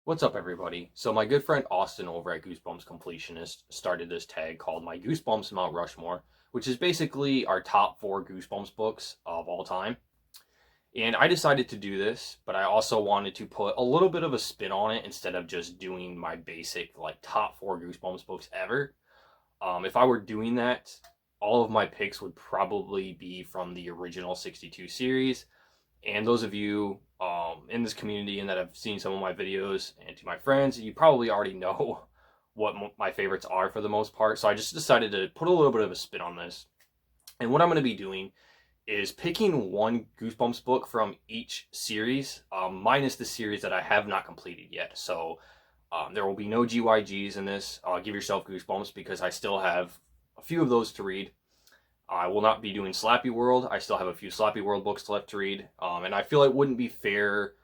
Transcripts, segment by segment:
What's up, everybody? So my good friend Austin over at Goosebumps Completionist started this tag called My Goosebumps Mount Rushmore, which is basically our top 4 Goosebumps books of all time. And I decided to do this, but I also wanted to put a little bit of a spin on it instead of just doing my basic, top 4 Goosebumps books ever. If I were doing that, all of my picks would probably be from the original 62 series. And those of you in this community and that have seen some of my videos, and to my friends, you probably already know what my favorites are for the most part. So I just decided to put a little bit of a spin on this. And what I'm going to be doing is picking one Goosebumps book from each series, minus the series that I have not completed yet. So there will be no GYGs in this. Give yourself Goosebumps, because I still have a few of those to read. I will not be doing Slappy World. I still have a few Slappy World books left to read. And I feel it wouldn't be fair,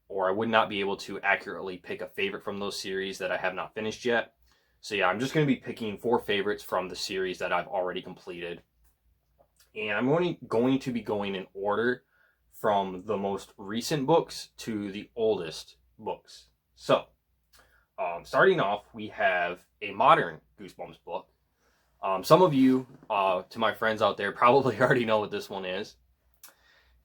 or I would not be able to accurately pick a favorite from those series that I have not finished yet. So yeah, I'm just going to be picking 4 favorites from the series that I've already completed. And I'm going to be going in order from the most recent books to the oldest books. So, starting off, we have a modern Goosebumps book. Some of you, to my friends out there, probably already know what this one is.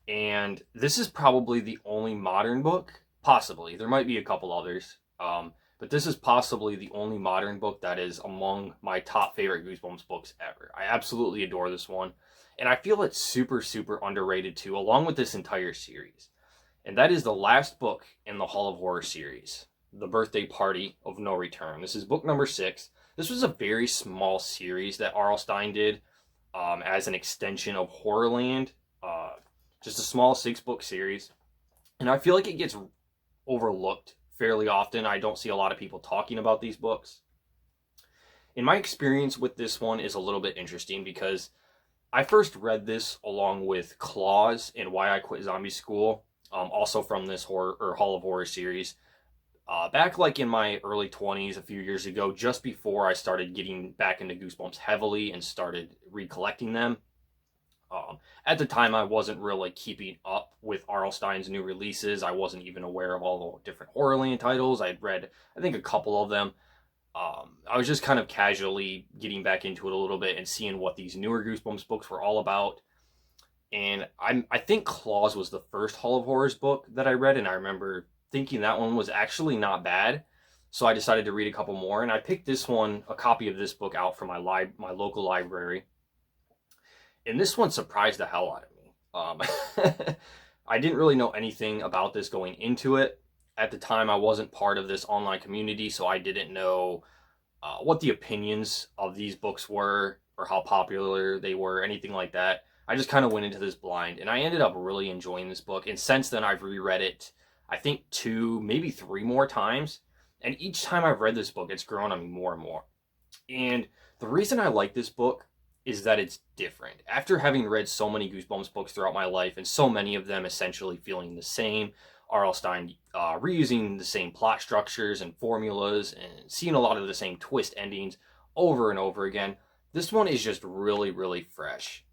And this is probably the only modern book, possibly. There might be a couple others. But this is possibly the only modern book that is among my top favorite Goosebumps books ever. I absolutely adore this one. And I feel it's super, super underrated too, along with this entire series. And that is the last book in the Hall of Horror series, The Birthday Party of No Return. This is book number 6. This was a very small series that R.L. Stine did as an extension of Horrorland. Just a small 6-book series. And I feel like it gets overlooked fairly often. I don't see a lot of people talking about these books. And my experience with this one is a little bit interesting, because I first read this along with Claws and Why I Quit Zombie School, also from this Hall of Horror series. Back in my early 20s, a few years ago, just before I started getting back into Goosebumps heavily and started recollecting them. At the time, I wasn't really keeping up with R.L. Stine's new releases. I wasn't even aware of all the different Horrorland titles. I'd read, I think, a couple of them. I was just kind of casually getting back into it a little bit and seeing what these newer Goosebumps books were all about. And I think Claws was the first Hall of Horrors book that I read, and I remember thinking that one was actually not bad. So I decided to read a couple more, and I picked this one, a copy of this book, out from my local library. And this one surprised the hell out of me. I didn't really know anything about this going into it. At the time, I wasn't part of this online community, so I didn't know what the opinions of these books were, or how popular they were, anything like that. I just kind of went into this blind, and I ended up really enjoying this book. And since then, I've reread it, I think 2, maybe 3 more times. And each time I've read this book, it's grown on me more and more. And the reason I like this book is that it's different. After having read so many Goosebumps books throughout my life, and so many of them essentially feeling the same, R.L. Stine reusing the same plot structures and formulas, and seeing a lot of the same twist endings over and over again, this one is just really, really fresh.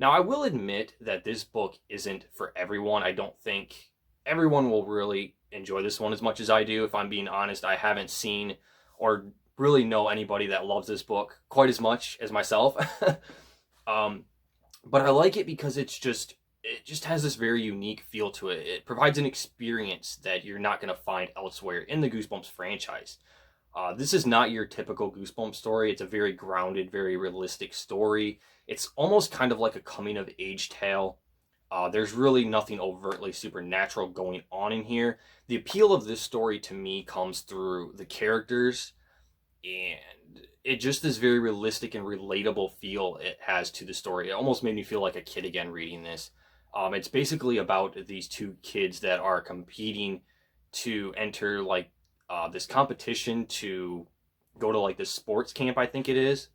Now, I will admit that this book isn't for everyone. I don't think everyone will really enjoy this one as much as I do. If I'm being honest, I haven't seen or really know anybody that loves this book quite as much as myself. But I like it because it just has this very unique feel to it. It provides an experience that you're not going to find elsewhere in the Goosebumps franchise. This is not your typical Goosebumps story. It's a very grounded, very realistic story. It's almost kind of like a coming-of-age tale. There's really nothing overtly supernatural going on in here. The appeal of this story to me comes through the characters, and it just this very realistic and relatable feel it has to the story. It almost made me feel like a kid again reading this. It's basically about these 2 kids that are competing to enter this competition to go to this sports camp, I think it is.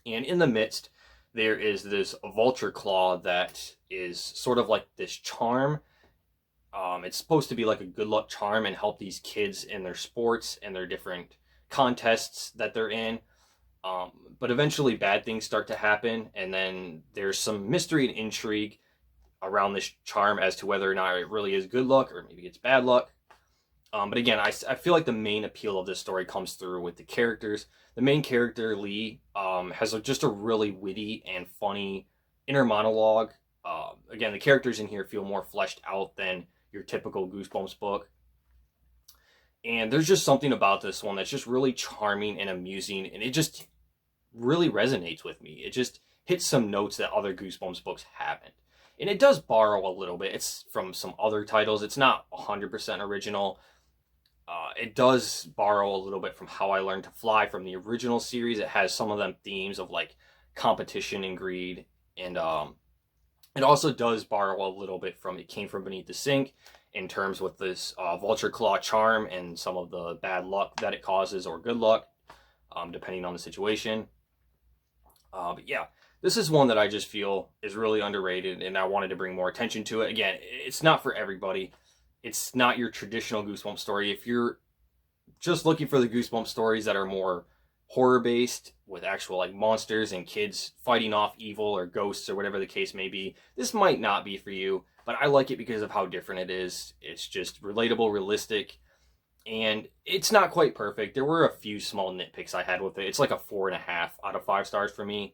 And in the midst, there is this vulture claw that is sort of like this charm. It's supposed to be like a good luck charm and help these kids in their sports and their different contests that they're in. But eventually bad things start to happen, and then there's some mystery and intrigue around this charm as to whether or not it really is good luck or maybe it's bad luck. But again, I feel like the main appeal of this story comes through with the characters. The main character, Lee, has just a really witty and funny inner monologue. Again, the characters in here feel more fleshed out than your typical Goosebumps book. And there's just something about this one that's just really charming and amusing, and it just really resonates with me. It just hits some notes that other Goosebumps books haven't. And it does borrow a little bit. It's from some other titles. It's not 100% original. It does borrow a little bit from How I Learned to Fly from the original series. It has some of them themes of like competition and greed. And it also does borrow a little bit from It Came From Beneath the Sink in terms with this vulture claw charm and some of the bad luck that it causes, or good luck, depending on the situation. But yeah, this is one that I just feel is really underrated, and I wanted to bring more attention to it. Again, it's not for everybody. It's not your traditional Goosebumps story. If you're just looking for the Goosebumps stories that are more horror-based, with actual like monsters and kids fighting off evil or ghosts or whatever the case may be, this might not be for you. But I like it because of how different it is. It's just relatable, realistic, and it's not quite perfect. There were a few small nitpicks I had with it. It's like a 4.5 out of 5 stars for me.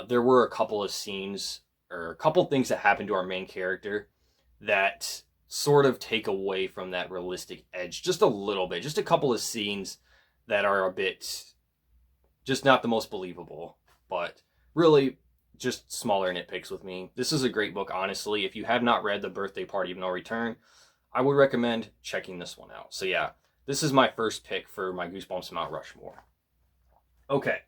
There were a couple of scenes or a couple things that happened to our main character that sort of take away from that realistic edge just a little bit. Just a couple of scenes that are a bit just not the most believable, but really just smaller nitpicks with me. This is a great book, honestly. If you have not read The Birthday Party of No Return, I would recommend checking this one out. So yeah, this is my first pick for my Goosebumps Mount Rushmore. Okay.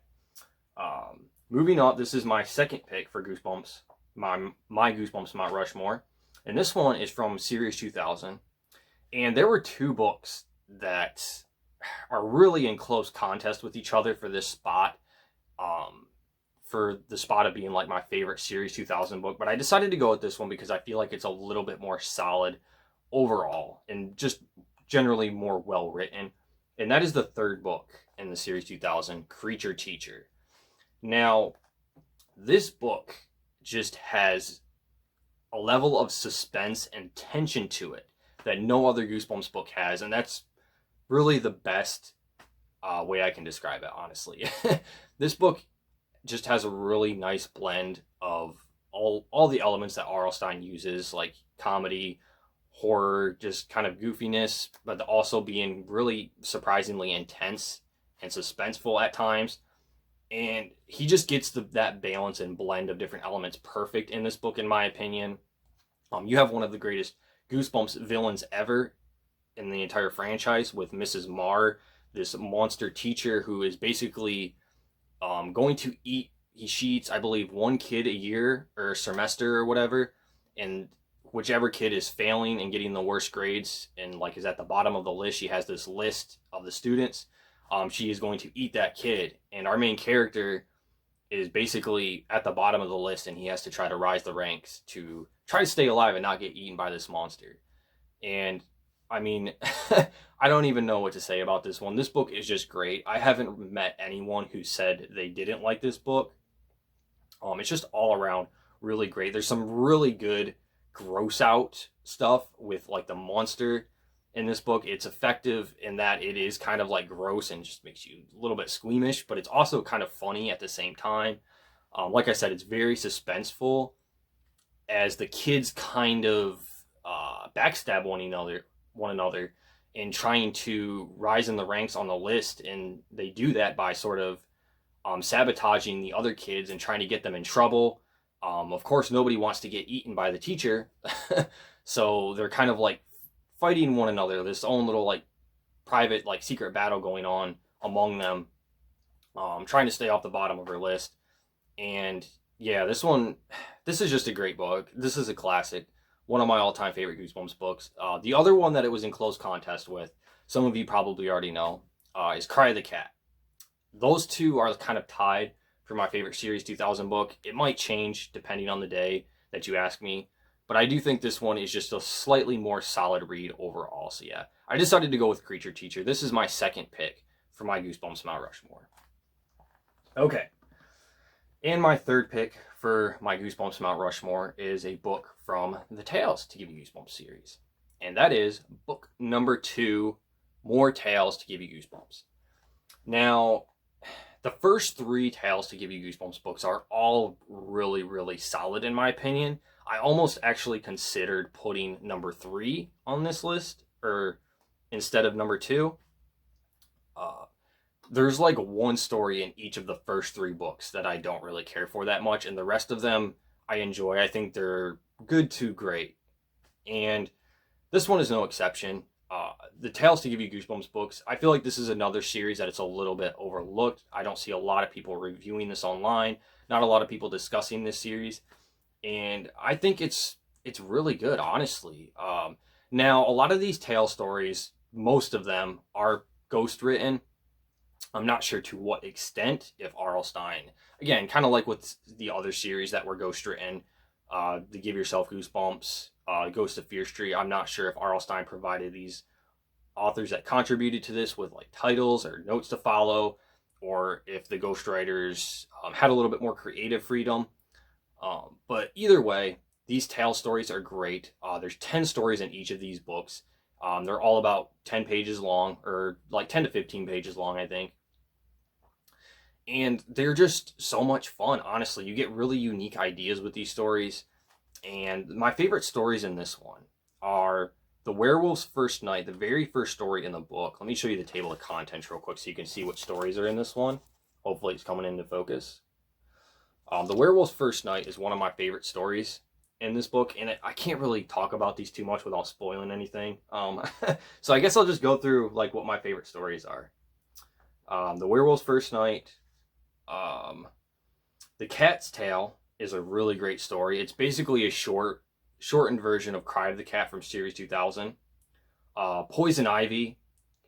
Moving on, this is my second pick for Goosebumps, my Goosebumps Mount Rushmore. And this one is from Series 2000. And there were two books that are really in close contest with each other for this spot. For the spot of being like my favorite Series 2000 book. But I decided to go with this one because I feel like it's a little bit more solid overall and just generally more well written. And that is the third book in the Series 2000, Creature Teacher. Now, this book just has a level of suspense and tension to it that no other Goosebumps book has, and that's really the best way I can describe it, honestly. This book just has a really nice blend of all the elements that R.L. Stine uses, like comedy, horror, just kind of goofiness, but also being really surprisingly intense and suspenseful at times. And he just gets that balance and blend of different elements perfect in this book, in my opinion. You have one of the greatest Goosebumps villains ever in the entire franchise with Mrs. Marr, this monster teacher who is basically going to eat. She eats, I believe, one kid a year or a semester or whatever, and whichever kid is failing and getting the worst grades and like is at the bottom of the list, she has this list of the students. She is going to eat that kid, and our main character is basically at the bottom of the list, and he has to try to rise the ranks to try to stay alive and not get eaten by this monster. And I mean, I don't even know what to say about this one. This book is just great. I haven't met anyone who said they didn't like this book. It's just all around really great. There's some really good gross out stuff with like the monster in this book. It's effective in that it is kind of like gross and just makes you a little bit squeamish, but it's also kind of funny at the same time. Like I said, it's very suspenseful as the kids kind of backstab one another in trying to rise in the ranks on the list, and they do that by sort of sabotaging the other kids and trying to get them in trouble. Of course, nobody wants to get eaten by the teacher, so they're kind of like fighting one another. This own little like private like secret battle going on among them, trying to stay off the bottom of her list. And yeah, this is just a great book. This is a classic. One of my all-time favorite Goosebumps books. The other one that it was in close contest with, some of you probably already know, is Cry the Cat. Those two are kind of tied for my favorite Series 2000 book. It might change depending on the day that you ask me, but I do think this one is just a slightly more solid read overall. So yeah, I decided to go with Creature Teacher. This is my second pick for my Goosebumps Mount Rushmore. Okay. And my third pick for my Goosebumps Mount Rushmore is a book from the Tales to Give You Goosebumps series. and that is book number 2, More Tales to Give You Goosebumps. Now, the first 3 Tales to Give You Goosebumps books are all really, really solid in my opinion. I almost actually considered putting number 3 on this list, or instead of number 2. There's like one story in each of the first 3 books that I don't really care for that much, and the rest of them I enjoy. I think they're good to great. And this one is no exception. The Tales to Give You Goosebumps books, I feel like this is another series that it's a little bit overlooked. I don't see a lot of people reviewing this online, not a lot of people discussing this series, and I think it's really good, honestly. Now, a lot of these tale stories, most of them are ghost written. I'm not sure to what extent, if R.L. Stine, again, kind of like with the other series that were ghost written, the Give Yourself Goosebumps, Ghost of Fear Street. I'm not sure if R.L. Stine provided these authors that contributed to this with like titles or notes to follow, or if the ghostwriters had a little bit more creative freedom. But either way, these tale stories are great. There's 10 stories in each of these books. They're all about 10 pages long, or like 10 to 15 pages long, I think. And they're just so much fun, honestly. You get really unique ideas with these stories. And my favorite stories in this one are The Werewolf's First Night, the very first story in the book. Let me show you the table of contents real quick so you can see what stories are in this one. Hopefully it's coming into focus. The Werewolf's First Night is one of my favorite stories in this book, and I can't really talk about these too much without spoiling anything. So I guess I'll just go through like what my favorite stories are. The Werewolf's First Night. The Cat's Tale is a really great story. It's basically a shortened version of Cry of the Cat from Series 2000. Poison Ivy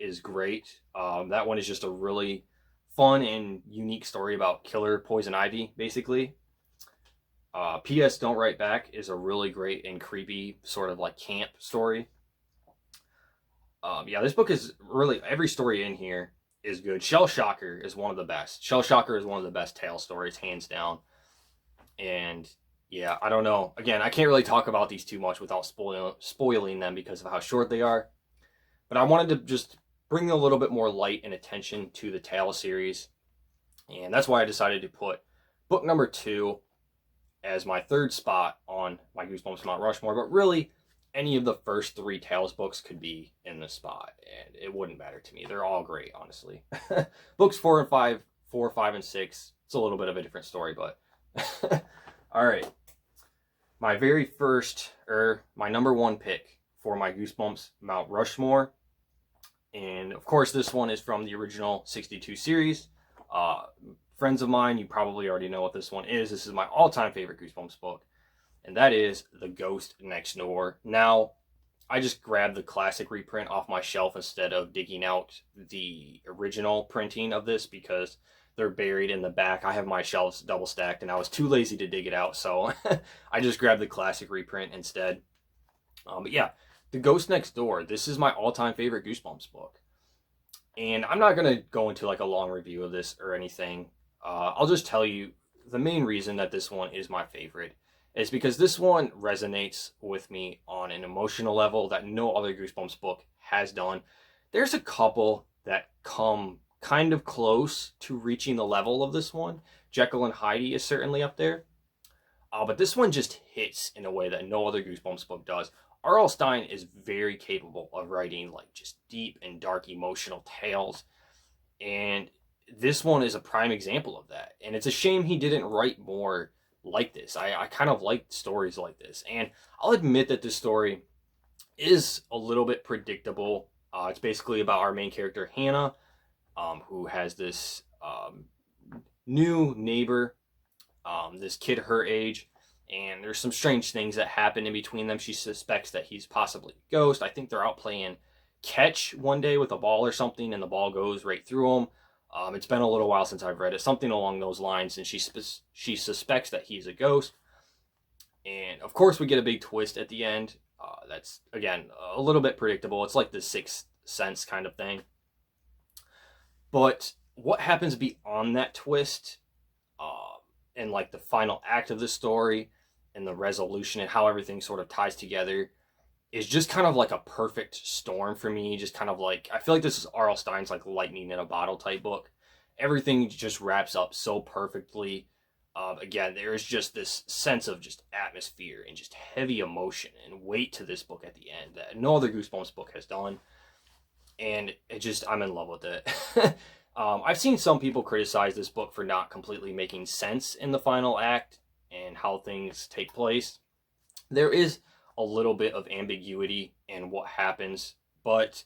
is great. That one is just a really fun and unique story about killer Poison Ivy, basically. P.S. Don't Write Back is a really great and creepy sort of like camp story. Yeah, this book is really, every story in here is good. Shell Shocker is one of the best. Shell Shocker is one of the best tale stories, hands down. And yeah, I don't know. Again, I can't really talk about these too much without spoiling them because of how short they are. But I wanted to just bring a little bit more light and attention to the Tale series. And that's why I decided to put book number 2 as my 3rd spot on my Goosebumps Mount Rushmore. But really, any of the first 3 Tales books could be in this spot, and it wouldn't matter to me. They're all great, honestly. Books 4 and 5, 4, 5, and 6, it's a little bit of a different story, but all right. My very first, my number 1 pick for my Goosebumps Mount Rushmore, and of course this one is from the original 62 series. Friends of mine, you probably already know what this one is. This is my all-time favorite Goosebumps book, and that is The Ghost Next Door. Now, I just grabbed the classic reprint off my shelf instead of digging out the original printing of this because they're buried in the back. I have my shelves double stacked, and I was too lazy to dig it out, so I just grabbed the classic reprint instead. But yeah, The Ghost Next Door. This is my all-time favorite Goosebumps book. And I'm not going to go into like a long review of this or anything. I'll just tell you the main reason that this one is my favorite is because this one resonates with me on an emotional level that no other Goosebumps book has done. There's a couple that come kind of close to reaching the level of this one. Jekyll and Hyde is certainly up there. But this one just hits in a way that no other Goosebumps book does. R.L. Stine is very capable of writing like just deep and dark emotional tales. And this one is a prime example of that. And it's a shame he didn't write more like this. I kind of like stories like this. And I'll admit that this story is a little bit predictable. It's basically about our main character, Hannah, who has this new neighbor, this kid her age. And there's some strange things that happen in between them. She suspects that he's possibly a ghost. I think they're out playing catch one day with a ball or something, and the ball goes right through them. It's been a little while since I've read it. Something along those lines, and she suspects that he's a ghost. And, of course, we get a big twist at the end. That's, again, a little bit predictable. It's like the Sixth Sense kind of thing. But what happens beyond that twist, and, like, the final act of the story, and the resolution and how everything sort of ties together, is just kind of like a perfect storm for me. Just kind of like, I feel like this is R.L. Stein's like lightning in a bottle type book. Everything just wraps up so perfectly. Again, there is just this sense of just atmosphere and just heavy emotion and weight to this book at the end that no other Goosebumps book has done. And it just, I'm in love with it. I've seen some people criticize this book for not completely making sense in the final act and how things take place. There is a little bit of ambiguity in what happens, but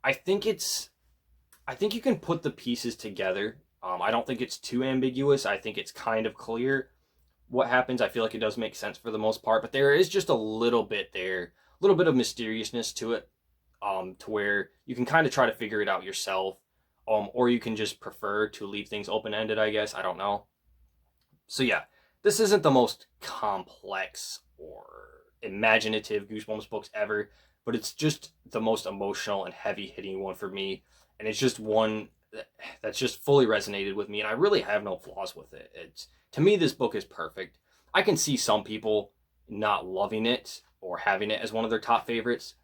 I think you can put the pieces together. I don't think it's too ambiguous. I think it's kind of clear what happens. I feel like it does make sense for the most part, but there is just a little bit there, a little bit of mysteriousness to it, to where you can kind of try to figure it out yourself, or you can just prefer to leave things open-ended, I guess. I don't know. So yeah, this isn't the most complex or imaginative Goosebumps books ever, but it's just the most emotional and heavy-hitting one for me, and it's just one that's just fully resonated with me, and I really have no flaws with it. It's, to me, this book is perfect. I can see some people not loving it or having it as one of their top favorites,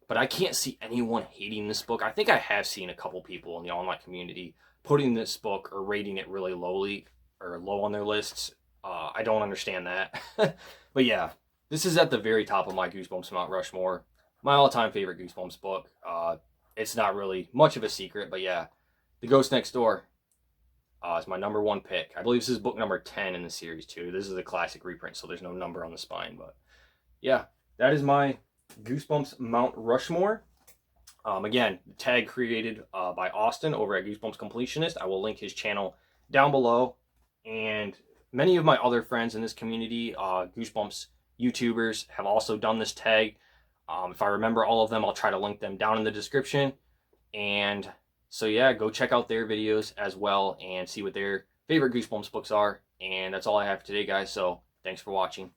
but I can't see anyone hating this book. I think I have seen a couple people in the online community putting this book or rating it really lowly or low on their lists. I don't understand that. But yeah, this is at the very top of my Goosebumps Mount Rushmore. My all-time favorite Goosebumps book. It's not really much of a secret, but yeah, The Ghost Next Door is my number one pick. I believe this is book number 10 in the series too. This is a classic reprint, so there's no number on the spine. But yeah, that is my Goosebumps Mount Rushmore. Again, tag created by Austin over at Goosebumps Completionist. I will link his channel down below. And many of my other friends in this community, Goosebumps YouTubers, have also done this tag. If I remember all of them, I'll try to link them down in the description. And so yeah, go check out their videos as well and see what their favorite Goosebumps books are. And that's all I have today, guys. So thanks for watching.